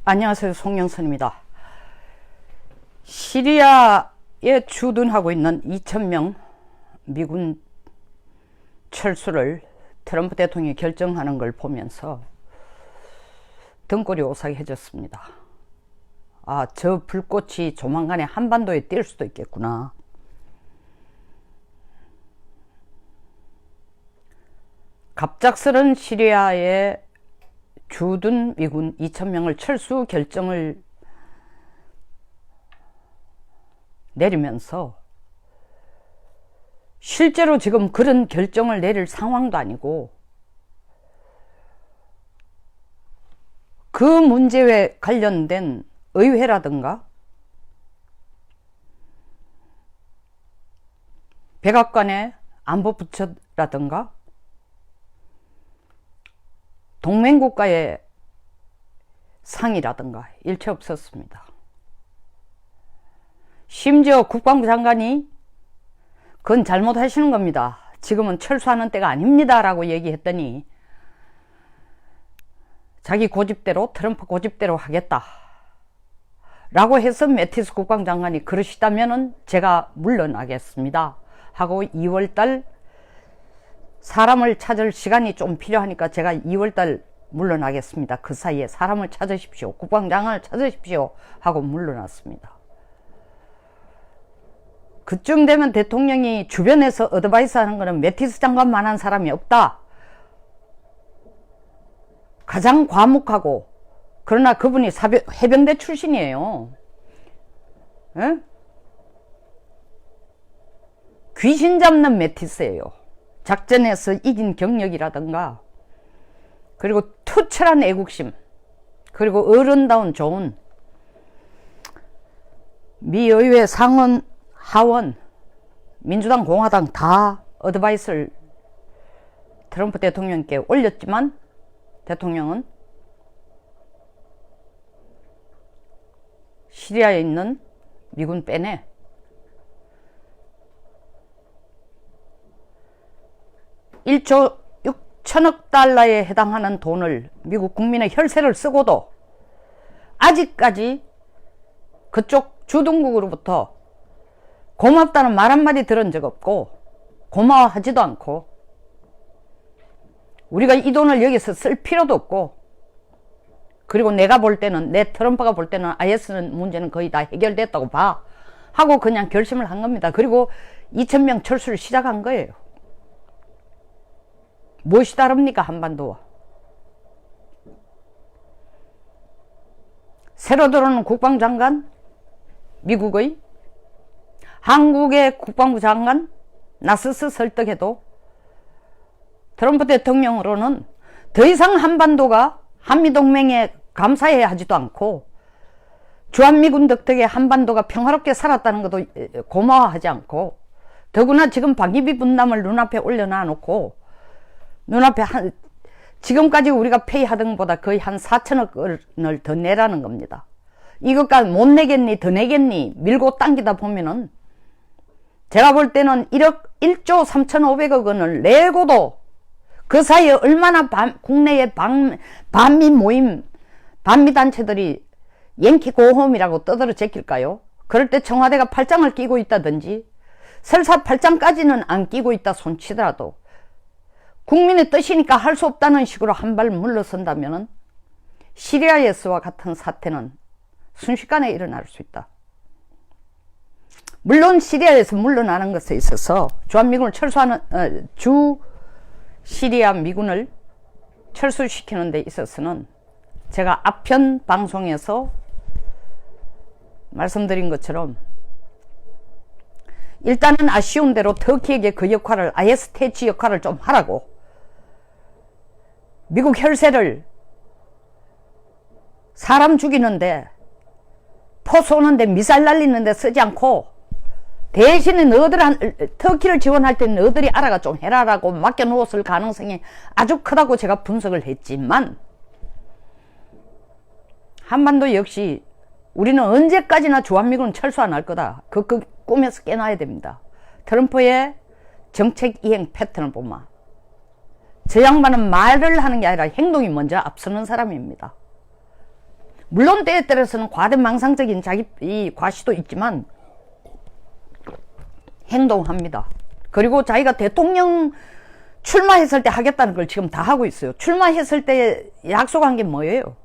안녕하세요, 송영선입니다. 시리아에 주둔하고 있는 2,000명 미군 철수를 트럼프 대통령이 결정하는 걸 보면서 등골이 오싹해졌습니다. 아, 저 불꽃이 조만간에 한반도에 뛸 수도 있겠구나. 갑작스런 시리아의 주둔 미군 2,000명을 철수 결정을 내리면서 실제로 지금 그런 결정을 내릴 상황도 아니고 그 문제에 관련된 의회라든가 백악관의 안보부처라든가 동맹국가의 상이라든가 일체 없었습니다. 심지어 국방부 장관이 그건 잘못하시는 겁니다. 지금은 철수하는 때가 아닙니다 라고 얘기했더니 자기 고집대로 트럼프 고집대로 하겠다 라고 해서 매티스 국방장관이 그러시다면은 제가 물러나겠습니다 하고 2월달 사람을 찾을 시간이 좀 필요하니까 제가 2월달 물러나겠습니다. 그 사이에 사람을 찾으십시오. 국방장관을 찾으십시오. 하고 물러났습니다. 그쯤 되면 대통령이 주변에서 어드바이스 하는 거는 매티스 장관만한 사람이 없다. 가장 과묵하고 그러나 그분이 해병대 출신이에요. 에? 귀신 잡는 매티스예요. 작전에서 이긴 경력이라든가 그리고 투철한 애국심 그리고 어른다운 좋은 미 의회 상원 하원 민주당 공화당 다 어드바이스를 트럼프 대통령께 올렸지만 대통령은 시리아에 있는 미군 빼내 $1조 6천억 달러에 해당하는 돈을 미국 국민의 혈세를 쓰고도 아직까지 그쪽 주둔국으로부터 고맙다는 말 한마디 들은 적 없고 고마워하지도 않고 우리가 이 돈을 여기서 쓸 필요도 없고 그리고 내가 볼 때는 내 트럼프가 볼 때는 IS는 문제는 거의 다 해결됐다고 봐 하고 그냥 결심을 한 겁니다. 그리고 2,000명 철수를 시작한 거예요. 무엇이 다릅니까 한반도와? 새로 들어오는 국방장관 미국의 한국의 국방부 장관 나서서 설득해도 트럼프 대통령으로는 더 이상 한반도가 한미동맹에 감사해야 하지도 않고 주한미군 덕택에 한반도가 평화롭게 살았다는 것도 고마워하지 않고 더구나 지금 방위비 분담을 눈앞에 올려놔 놓고 눈앞에 지금까지 우리가 페이하던 것보다 거의 한 4천억 원을 더 내라는 겁니다. 이것까지 못 내겠니 더 내겠니 밀고 당기다 보면은 제가 볼 때는 1조 3,500억 원을 내고도 그 사이에 얼마나 국내의 반미 모임 반미 단체들이 양키 고홈이라고 떠들어 제낄까요? 그럴 때 청와대가 팔짱을 끼고 있다든지 설사 팔짱까지는 안 끼고 있다 손치더라도 국민의 뜻이니까 할 수 없다는 식으로 한 발 물러선다면 시리아에서와 같은 사태는 순식간에 일어날 수 있다. 물론 시리아에서 물러나는 것에 있어서 주한미군을 철수하는 시리아 미군을 철수시키는 데 있어서는 제가 앞편 방송에서 말씀드린 것처럼 일단은 아쉬운 대로 터키에게 그 역할을 IS 퇴치 역할을 좀 하라고 미국 혈세를 사람 죽이는데 포 쏘는데 미사일 날리는데 쓰지 않고 대신에 터키를 지원할 때는 너희들이 알아가 좀 해라라고 맡겨놓았을 가능성이 아주 크다고 제가 분석을 했지만 한반도 역시 우리는 언제까지나 주한미군 철수 안 할 거다. 그 꿈에서 깨놔야 됩니다. 트럼프의 정책 이행 패턴을 보면 저 양반은 말을 하는 게 아니라 행동이 먼저 앞서는 사람입니다. 물론 때에 따라서는 과대망상적인 자기 이 과시도 있지만 행동합니다. 그리고 자기가 대통령 출마했을 때 하겠다는 걸 지금 다 하고 있어요. 출마했을 때 약속한 게 뭐예요?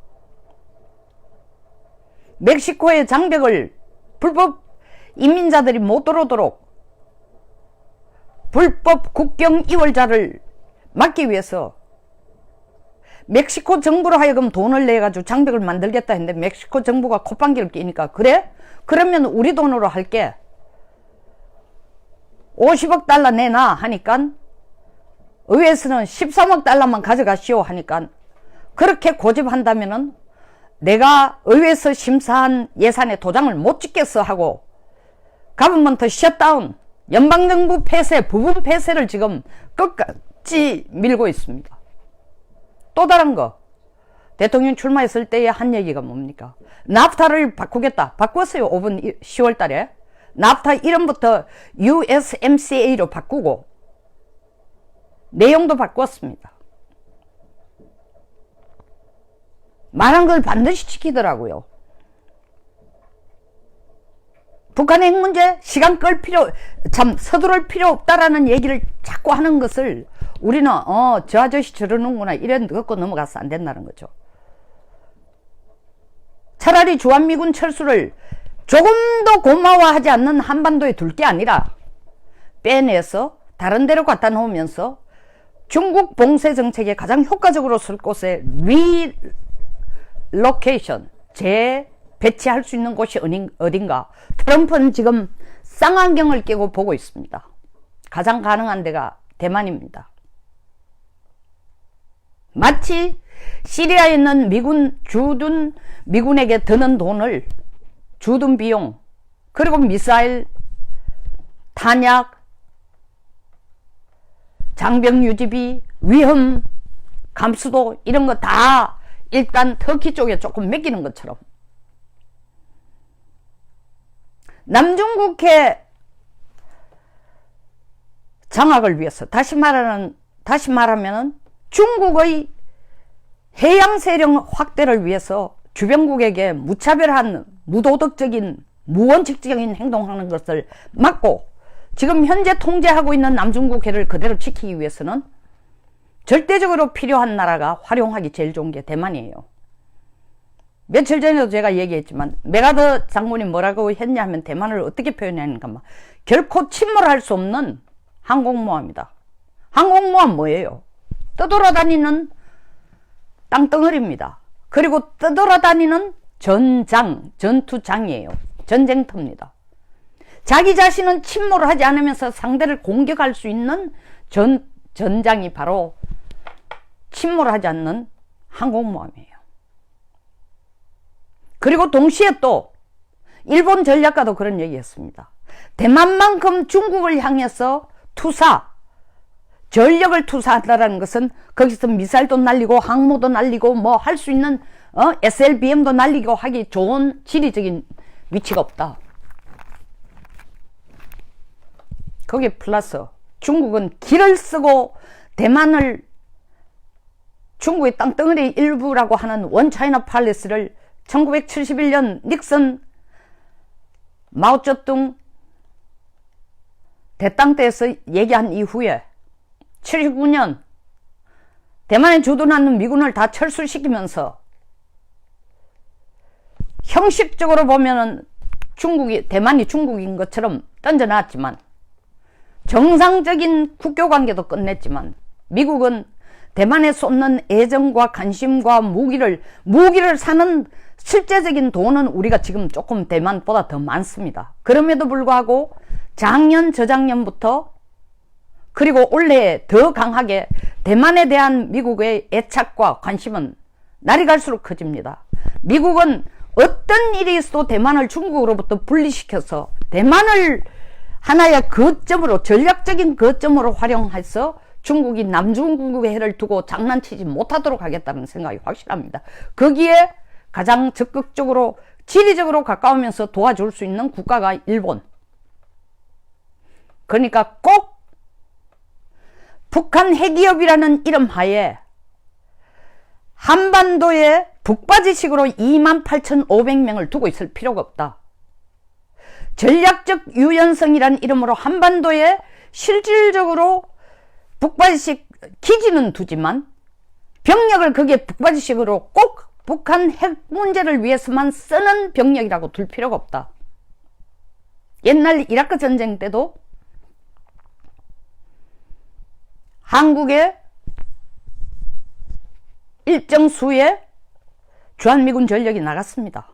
멕시코의 장벽을 불법 이민자들이 못 들어오도록 불법 국경 이월자를 막기 위해서 멕시코 정부로 하여금 돈을 내가지고 장벽을 만들겠다 했는데 멕시코 정부가 콧방귀를 끼니까 그래? 그러면 우리 돈으로 할게. 50억 달러 내놔 하니까 의회에서는 13억 달러만 가져가시오 하니까 그렇게 고집한다면은 내가 의회에서 심사한 예산에 도장을 못 찍겠어 하고 가버먼트 셧다운, 연방정부 폐쇄, 부분 폐쇄를 지금 끝까지 밀고 있습니다. 또 다른 거, 대통령 출마했을 때에 한 얘기가 뭡니까? 나프타를 바꾸겠다. 바꿨어요. 10월 달에. 나프타 이름부터 USMCA로 바꾸고 내용도 바꿨습니다. 말한 걸 반드시 지키더라고요. 북한의 핵 문제 시간 끌 필요 참 서두를 필요 없다라는 얘기를 자꾸 하는 것을 우리는 저 아저씨 저러는구나 이래 듣고 넘어가서 안 된다는 거죠. 차라리 주한미군 철수를 조금도 고마워하지 않는 한반도에 둘 게 아니라 빼내서 다른 데로 갖다 놓으면서 중국 봉쇄 정책에 가장 효과적으로 쓸 곳에 리로케이션 재배치할 수 있는 곳이 어딘가. 트럼프는 지금 쌍안경을 끼고 보고 있습니다. 가장 가능한 데가 대만입니다. 마치 시리아에 있는 미군에게 드는 돈을 주둔 비용 그리고 미사일, 탄약, 장병 유지비, 위험 감수도 이런 거 다 일단 터키 쪽에 조금 맡기는 것처럼 남중국해 장악을 위해서 다시 말하면 중국의 해양 세력 확대를 위해서 주변국에게 무차별한 무도덕적인 무원칙적인 행동하는 것을 막고 지금 현재 통제하고 있는 남중국해를 그대로 지키기 위해서는 절대적으로 필요한 나라가 활용하기 제일 좋은 게 대만이에요. 며칠 전에도 제가 얘기했지만 메가더 장군이 뭐라고 했냐 하면 대만을 어떻게 표현했는가 결코 침몰할 수 없는 항공모함이다. 항공모함 뭐예요? 떠돌아다니는 땅덩어리입니다. 그리고 떠돌아다니는 전투장이에요. 전쟁터입니다. 자기 자신은 침몰을 하지 않으면서 상대를 공격할 수 있는 전장이 바로 침몰하지 않는 항공모함이에요. 그리고 동시에 또 일본 전략가도 그런 얘기했습니다. 대만만큼 중국을 향해서 전력을 투사한다는 것은 거기서 미사일도 날리고 항모도 날리고 뭐 할 수 있는 SLBM도 날리고 하기 좋은 지리적인 위치가 없다. 거기에 플러스 중국은 길을 쓰고 대만을 중국의 땅덩어리 일부라고 하는 원차이나 팔레스를 1971년 닉슨 마오쩌둥 대땅 때에서 얘기한 이후에 79년 대만에 주둔하는 미군을 다 철수시키면서 형식적으로 보면은 대만이 중국인 것처럼 던져놨지만 정상적인 국교관계도 끝냈지만 미국은 대만에 쏟는 애정과 관심과 무기를 사는 실제적인 돈은 우리가 지금 조금 대만보다 더 많습니다. 그럼에도 불구하고 작년 저작년부터 그리고 올해 더 강하게 대만에 대한 미국의 애착과 관심은 날이 갈수록 커집니다. 미국은 어떤 일이 있어도 대만을 중국으로부터 분리시켜서 대만을 하나의 거점으로 전략적인 거점으로 활용해서 중국이 남중국의 해를 두고 장난치지 못하도록 하겠다는 생각이 확실합니다. 거기에 가장 적극적으로 지리적으로 가까우면서 도와줄 수 있는 국가가 일본. 그러니까 꼭 북한 핵위협이라는 이름 하에 한반도에 북바지식으로 28,500명을 두고 있을 필요가 없다. 전략적 유연성이란 이름으로 한반도에 실질적으로 북바지식 기지는 두지만 병력을 거기에 북바지식으로 꼭 북한 핵 문제를 위해서만 쓰는 병력이라고 둘 필요가 없다. 옛날 이라크 전쟁 때도 한국에 일정 수의 주한미군 전력이 나갔습니다.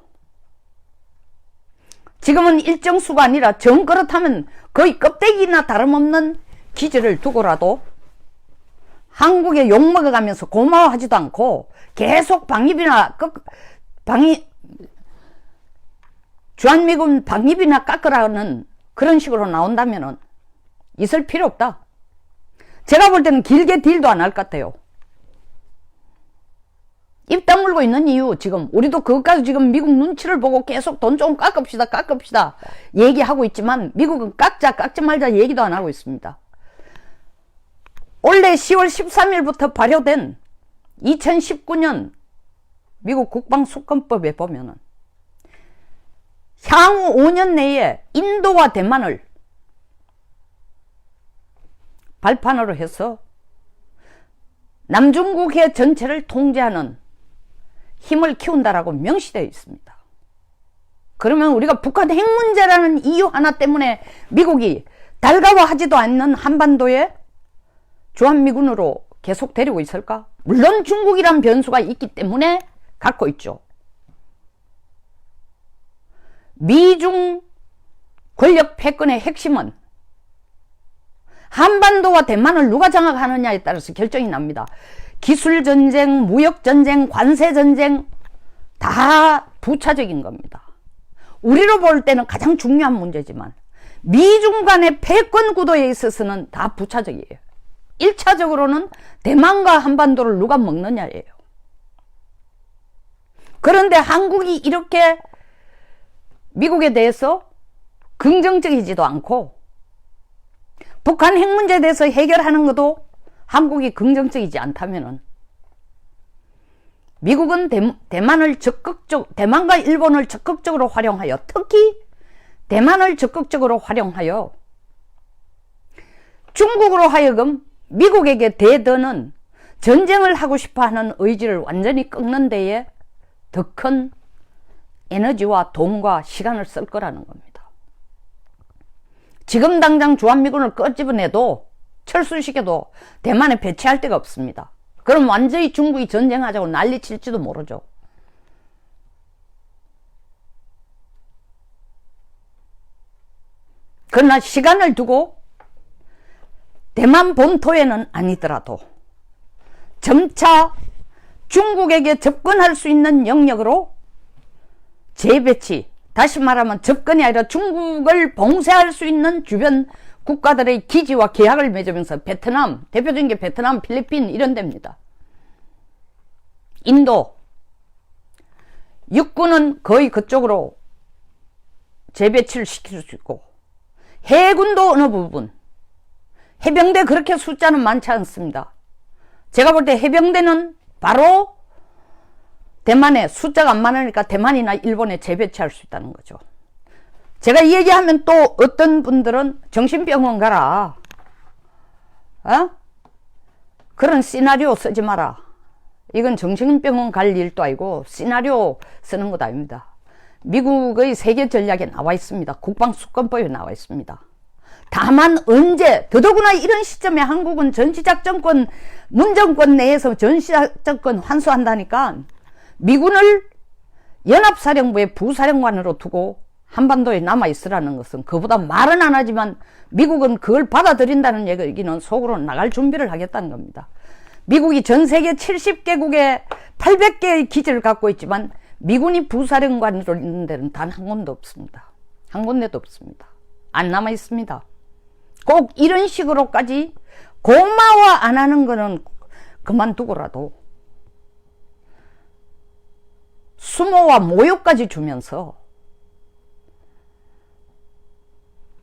지금은 일정 수가 아니라 정 그렇다면 거의 껍데기나 다름없는 기지를 두고라도 한국에 욕먹어가면서 고마워하지도 않고 계속 주한미군 방위비나 깎으라는 그런 식으로 나온다면 있을 필요 없다. 제가 볼 때는 길게 딜도 안 할 것 같아요. 입 다물고 있는 이유, 지금 우리도 그것까지 지금 미국 눈치를 보고 계속 돈 좀 깎읍시다 얘기하고 있지만 미국은 깎지 말자 얘기도 안 하고 있습니다. 올해 10월 13일부터 발효된 2019년 미국 국방수권법에 보면은 향후 5년 내에 인도와 대만을 발판으로 해서 남중국해 전체를 통제하는 힘을 키운다라고 명시되어 있습니다. 그러면 우리가 북한 핵 문제라는 이유 하나 때문에 미국이 달가워하지도 않는 한반도에 주한미군으로 계속 데리고 있을까? 물론 중국이란 변수가 있기 때문에 갖고 있죠. 미중 권력 패권의 핵심은 한반도와 대만을 누가 장악하느냐에 따라서 결정이 납니다. 기술전쟁, 무역전쟁, 관세전쟁 다 부차적인 겁니다. 우리로 볼 때는 가장 중요한 문제지만 미중 간의 패권 구도에 있어서는 다 부차적이에요. 1차적으로는 대만과 한반도를 누가 먹느냐예요. 그런데 한국이 이렇게 미국에 대해서 긍정적이지도 않고 북한 핵 문제에 대해서 해결하는 것도 한국이 긍정적이지 않다면은 미국은 대만과 일본을 적극적으로 활용하여, 특히 대만을 적극적으로 활용하여 중국으로 하여금 미국에게 대드는 전쟁을 하고 싶어하는 의지를 완전히 꺾는 데에 더 큰 에너지와 돈과 시간을 쓸 거라는 겁니다. 지금 당장 주한미군을 끄집어내도 철수시켜도 대만에 배치할 데가 없습니다. 그럼 완전히 중국이 전쟁하자고 난리 칠지도 모르죠. 그러나 시간을 두고 대만 본토에는 아니더라도 점차 중국에게 접근할 수 있는 영역으로 재배치, 다시 말하면 접근이 아니라 중국을 봉쇄할 수 있는 주변 국가들의 기지와 계약을 맺으면서 베트남, 대표적인 게 베트남, 필리핀 이런 데입니다. 인도, 육군은 거의 그쪽으로 재배치를 시킬 수 있고 해군도 어느 부분, 해병대 그렇게 숫자는 많지 않습니다. 제가 볼 때 해병대는 바로 대만에 숫자가 안 많으니까 대만이나 일본에 재배치할 수 있다는 거죠. 제가 이 얘기하면 또 어떤 분들은 정신병원 가라, 그런 시나리오 쓰지 마라. 이건 정신병원 갈 일도 아니고 시나리오 쓰는 것도 아닙니다. 미국의 세계 전략에 나와 있습니다. 국방수권법에 나와 있습니다. 다만 언제, 더더구나 이런 시점에 한국은 전시작전권, 문정권 내에서 전시작전권 환수한다니까 미군을 연합사령부의 부사령관으로 두고 한반도에 남아있으라는 것은, 그보다 말은 안 하지만 미국은 그걸 받아들인다는 얘기는 속으로 나갈 준비를 하겠다는 겁니다. 미국이 전 세계 70개국에 800개의 기지를 갖고 있지만 미군이 부사령관으로 있는 데는 단 한 군데도 없습니다. 한 군데도 없습니다. 안 남아 있습니다. 꼭 이런 식으로까지 고마워 안 하는 거는 그만두고라도 수모와 모욕까지 주면서,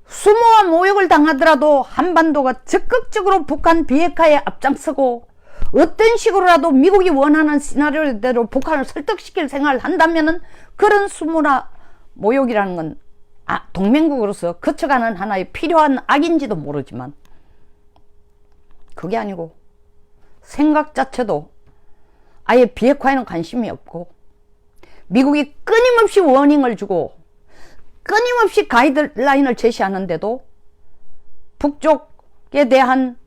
수모와 모욕을 당하더라도 한반도가 적극적으로 북한 비핵화에 앞장서고 어떤 식으로라도 미국이 원하는 시나리오대로 북한을 설득시킬 생각을 한다면은 그런 수모나 모욕이라는 건 동맹국으로서 거쳐가는 하나의 필요한 악인지도 모르지만 그게 아니고 생각 자체도 아예 비핵화에는 관심이 없고 미국이 끊임없이 워닝을 주고 끊임없이 가이드라인을 제시하는데도 북쪽에 대한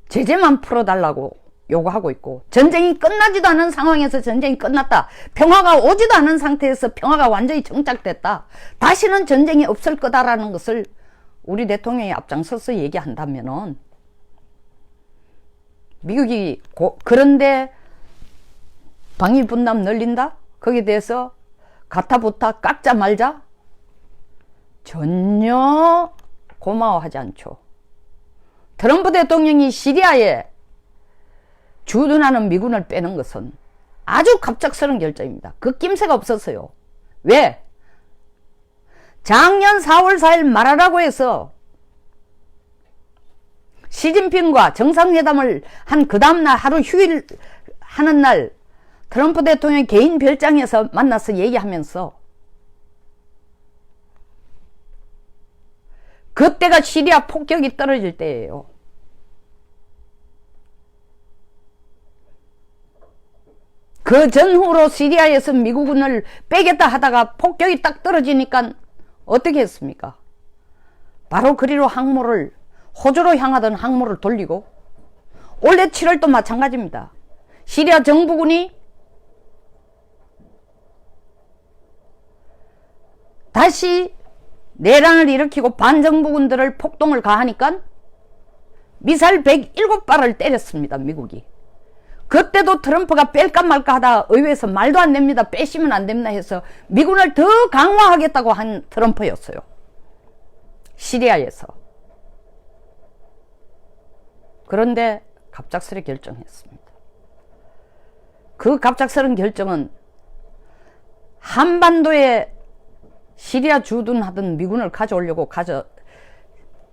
제재만 풀어달라고 요구하고 있고, 전쟁이 끝나지도 않은 상황에서 전쟁이 끝났다, 평화가 오지도 않은 상태에서 평화가 완전히 정착됐다, 다시는 전쟁이 없을 거다라는 것을 우리 대통령이 앞장서서 얘기한다면은 미국이 그런데 방위 분담 늘린다? 거기에 대해서 가타부타 깎자 말자? 전혀 고마워하지 않죠. 트럼프 대통령이 시리아에 주둔하는 미군을 빼는 것은 아주 갑작스러운 결정입니다. 그 낌새가 없었어요. 왜? 작년 4월 4일 말하라고 해서 시진핑과 정상회담을 한 그 다음날 하루 휴일 하는 날 트럼프 대통령이 개인 별장에서 만나서 얘기하면서 그때가 시리아 폭격이 떨어질 때예요. 그 전후로 시리아에서 미국군을 빼겠다 하다가 폭격이 딱 떨어지니까 어떻게 했습니까? 바로 그리로 항모를, 호주로 향하던 항모를 돌리고, 올해 7월도 마찬가지입니다. 시리아 정부군이 다시 내란을 일으키고 반정부군들을 폭동을 가하니까 미사일 107발을 때렸습니다. 미국이. 그때도 트럼프가 뺄까 말까 하다 의회에서 말도 안 됩니다, 빼시면 안 됩니다 해서 미군을 더 강화하겠다고 한 트럼프였어요. 시리아에서. 그런데 갑작스레 결정했습니다. 그 갑작스러운 결정은 한반도에 시리아 주둔하던 미군을 가져오려고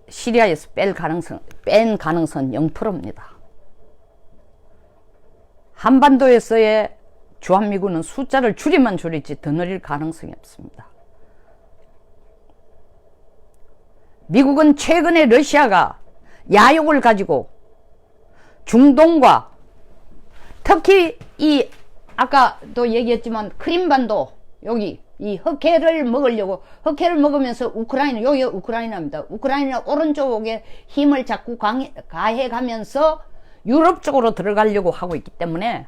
시리아에서 뺀 가능성은 0%입니다. 한반도에서의 주한미군은 숫자를 줄이면 줄이지 더 늘릴 가능성이 없습니다. 미국은 최근에 러시아가 야욕을 가지고 중동과 특히 이 아까도 얘기했지만 크림반도 여기 이 흑해를 먹으려고, 흑해를 먹으면서 우크라이나, 여기 우크라이나입니다. 우크라이나 오른쪽에 힘을 자꾸 가해가면서 유럽 쪽으로 들어가려고 하고 있기 때문에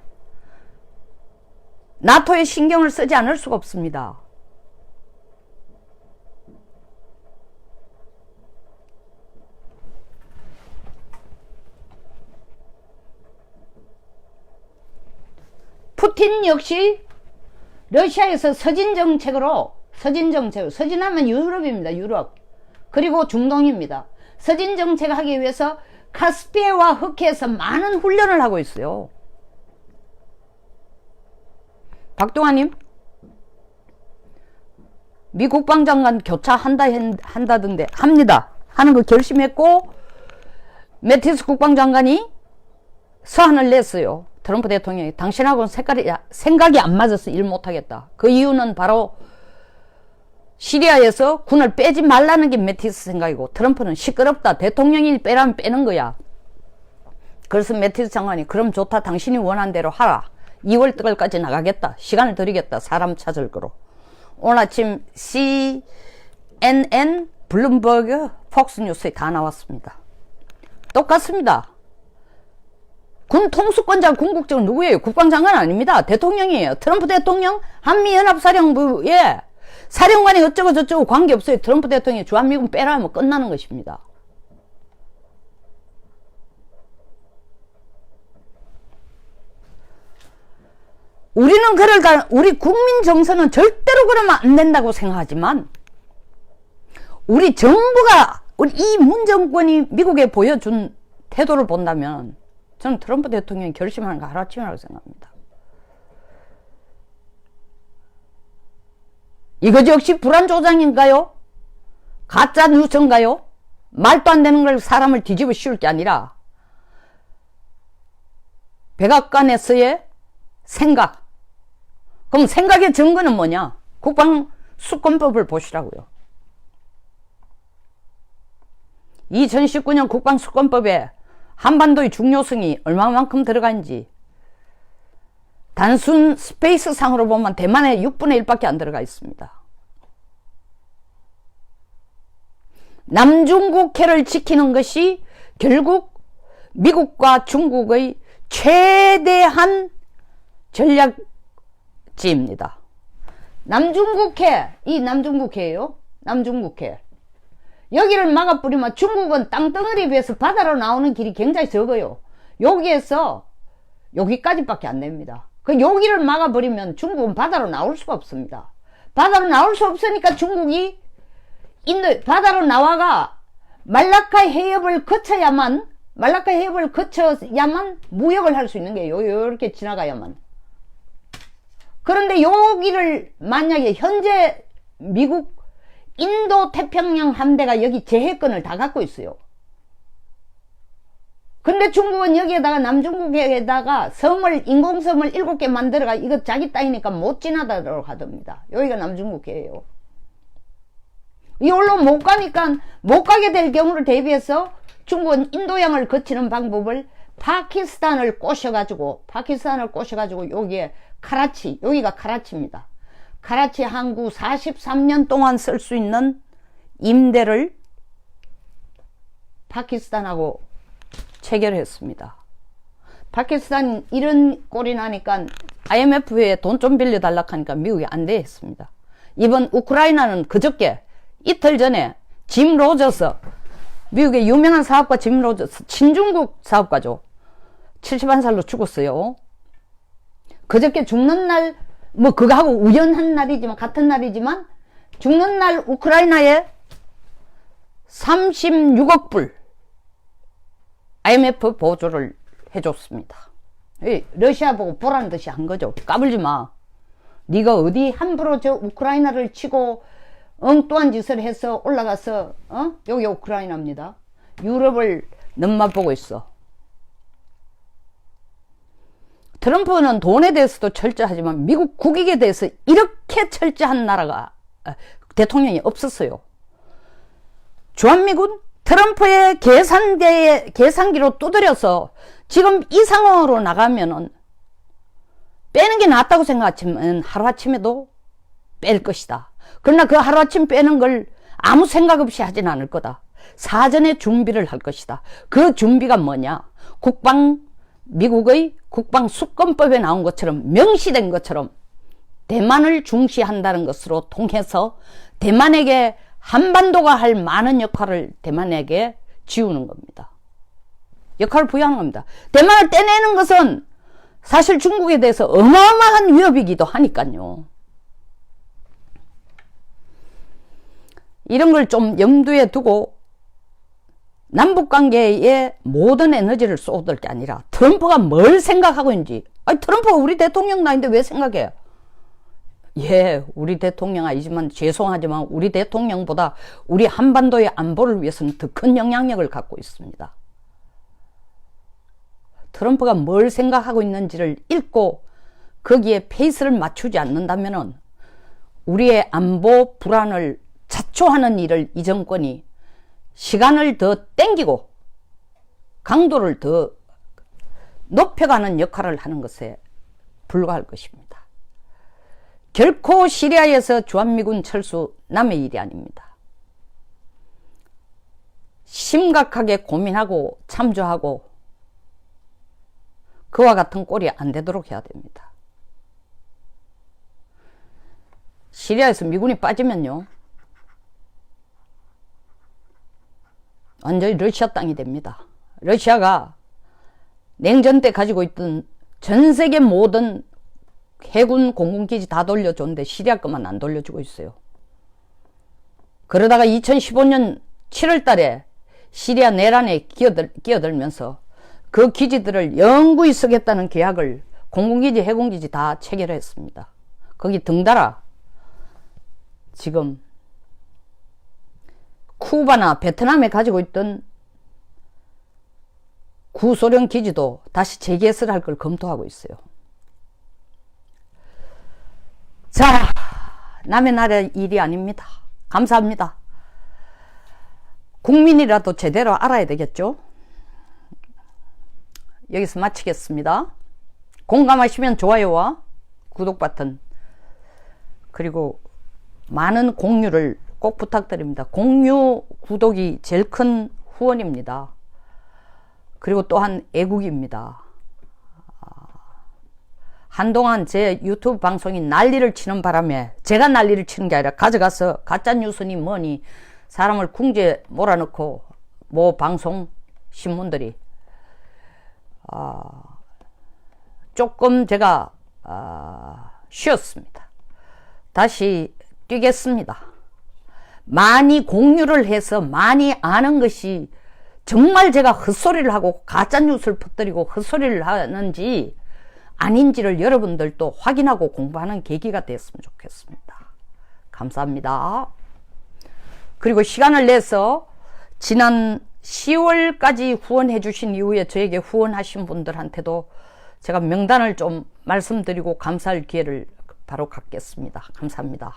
나토에 신경을 쓰지 않을 수가 없습니다. 푸틴 역시 러시아에서 서진하면 유럽입니다. 유럽. 그리고 중동입니다. 서진정책을 하기 위해서 카스피해와 흑해에서 많은 훈련을 하고 있어요. 박동환님, 미 국방장관 교차한다던데 합니다. 하는 거 결심했고, 매티스 국방장관이 서한을 냈어요. 트럼프 대통령이 당신하고는 생각이 안 맞아서 일 못하겠다. 그 이유는 바로 시리아에서 군을 빼지 말라는 게 매티스 생각이고, 트럼프는 시끄럽다, 대통령이 빼라면 빼는 거야. 그래서 매티스 장관이 그럼 좋다, 당신이 원하는 대로 하라, 2월 달까지 나가겠다, 시간을 드리겠다, 사람 찾을 거로. 오늘 아침 CNN, 블룸버그, 폭스뉴스에 다 나왔습니다. 똑같습니다. 군 통수권자 군국장은 누구예요? 국방장관 아닙니다. 대통령이에요. 트럼프 대통령 한미연합사령부에 사령관이 어쩌고 저쩌고 관계없어요. 트럼프 대통령이 주한미군 빼라 하면 끝나는 것입니다. 우리는 우리 국민 정서는 절대로 그러면 안 된다고 생각하지만, 우리 정부가, 이 문정권이 미국에 보여준 태도를 본다면 저는 트럼프 대통령이 결심하는 거 하루아침이라고 생각합니다. 이것이 역시 불안조장인가요? 가짜 뉴스인가요? 말도 안 되는 걸 사람을 뒤집어 씌울 게 아니라 백악관에서의 생각. 그럼 생각의 증거는 뭐냐? 국방수권법을 보시라고요. 2019년 국방수권법에 한반도의 중요성이 얼마만큼 들어가는지 단순 스페이스 상으로 보면 대만의 6분의 1밖에 안 들어가 있습니다. 남중국해를 지키는 것이 결국 미국과 중국의 최대한 전략지입니다. 남중국해, 이 남중국해예요. 남중국해. 여기를 막아버리면 중국은 땅덩어리에 비해서 바다로 나오는 길이 굉장히 적어요. 여기에서 여기까지밖에 안 됩니다. 그 여기를 막아버리면 중국은 바다로 나올 수가 없습니다. 바다로 나올 수 없으니까 중국이 바다로 나와가 말라카 해협을 거쳐야만 무역을 할 수 있는 게요. 이렇게 지나가야만. 그런데 여기를 만약에 현재 미국 인도 태평양 함대가 여기 제해권을 다 갖고 있어요. 근데 중국은 여기에다가 남중국에다가 인공섬을 7개 만들어가 이거 자기 땅이니까 못 지나다도록 하답니다. 여기가 남중국해예요. 이걸로 못 가니까 못 가게 될 경우를 대비해서 중국은 인도양을 거치는 방법을 파키스탄을 꼬셔가지고 여기에 카라치, 여기가 카라치입니다. 카라치 항구 43년 동안 쓸 수 있는 임대를 파키스탄하고 체결했습니다. 파키스탄 이런 꼴이 나니까 IMF에 돈 좀 빌려달라고 하니까 미국이 안 돼 했습니다. 이번 우크라이나는 그저께 이틀 전에 짐 로저스, 미국의 유명한 사업가 짐 로저스, 친중국 사업가죠. 71살로 죽었어요. 그저께 죽는 날, 뭐 그거하고 우연한 날이지만 같은 날이지만 죽는 날 우크라이나에 36억 불 IMF 보조를 해줬습니다. 러시아 보고 보라는 듯이 한 거죠. 까불지 마. 네가 어디 함부로 저 우크라이나를 치고 엉뚱한 짓을 해서 올라가서 여기 우크라이나입니다. 유럽을 눈만 보고 있어. 트럼프는 돈에 대해서도 철저하지만 미국 국익에 대해서 이렇게 철저한 나라가 대통령이 없었어요. 주한미군 트럼프의 계산기로 두드려서 지금 이 상황으로 나가면은 빼는 게 낫다고 생각하지만 하루아침에도 뺄 것이다. 그러나 그 하루아침 빼는 걸 아무 생각 없이 하진 않을 거다. 사전에 준비를 할 것이다. 그 준비가 뭐냐? 미국의 국방수권법에 나온 것처럼 명시된 것처럼 대만을 중시한다는 것으로 통해서 대만에게 한반도가 할 많은 역할을 대만에게 지우는 겁니다. 역할을 부여하는 겁니다. 대만을 떼내는 것은 사실 중국에 대해서 어마어마한 위협이기도 하니까요. 이런 걸 좀 염두에 두고 남북관계에 모든 에너지를 쏟을 게 아니라 트럼프가 뭘 생각하고 있는지. 아니, 트럼프가 우리 대통령 나인데 왜 생각해요? 예, 우리 대통령 아니지만 죄송하지만 우리 대통령보다 우리 한반도의 안보를 위해서는 더 큰 영향력을 갖고 있습니다. 트럼프가 뭘 생각하고 있는지를 읽고 거기에 페이스를 맞추지 않는다면은 우리의 안보 불안을 자초하는 일을 이 정권이 시간을 더 땡기고 강도를 더 높여가는 역할을 하는 것에 불과할 것입니다. 결코 시리아에서 주한미군 철수 남의 일이 아닙니다. 심각하게 고민하고 참조하고 그와 같은 꼴이 안 되도록 해야 됩니다. 시리아에서 미군이 빠지면요 완전히 러시아 땅이 됩니다. 러시아가 냉전 때 가지고 있던 전 세계 모든 해군 공군기지 다 돌려줬는데 시리아 것만 안 돌려주고 있어요. 그러다가 2015년 7월 달에 시리아 내란에 끼어들면서 그 기지들을 영구히 쓰겠다는 계약을 공군기지, 해군기지 다 체결했습니다. 거기 덩달아 지금 쿠바나 베트남에 가지고 있던 구소련 기지도 다시 재개설할 걸 검토하고 있어요. 자, 남의 나라 일이 아닙니다. 감사합니다. 국민이라도 제대로 알아야 되겠죠? 여기서 마치겠습니다. 공감하시면 좋아요와 구독 버튼, 그리고 많은 공유를 꼭 부탁드립니다. 공유, 구독이 제일 큰 후원입니다. 그리고 또한 애국입니다. 한동안 제 유튜브 방송이 난리를 치는 바람에, 제가 난리를 치는 게 아니라 가져가서 가짜뉴스니 뭐니 사람을 궁지에 몰아넣고 모 방송 신문들이 조금 제가 쉬었습니다. 다시 뛰겠습니다. 많이 공유를 해서 많이 아는 것이 정말 제가 헛소리를 하고 가짜뉴스를 퍼뜨리고 헛소리를 하는지 아닌지를 여러분들도 확인하고 공부하는 계기가 됐으면 좋겠습니다. 감사합니다. 그리고 시간을 내서 지난 10월까지 후원해 주신 이후에 저에게 후원하신 분들한테도 제가 명단을 좀 말씀드리고 감사할 기회를 바로 갖겠습니다. 감사합니다.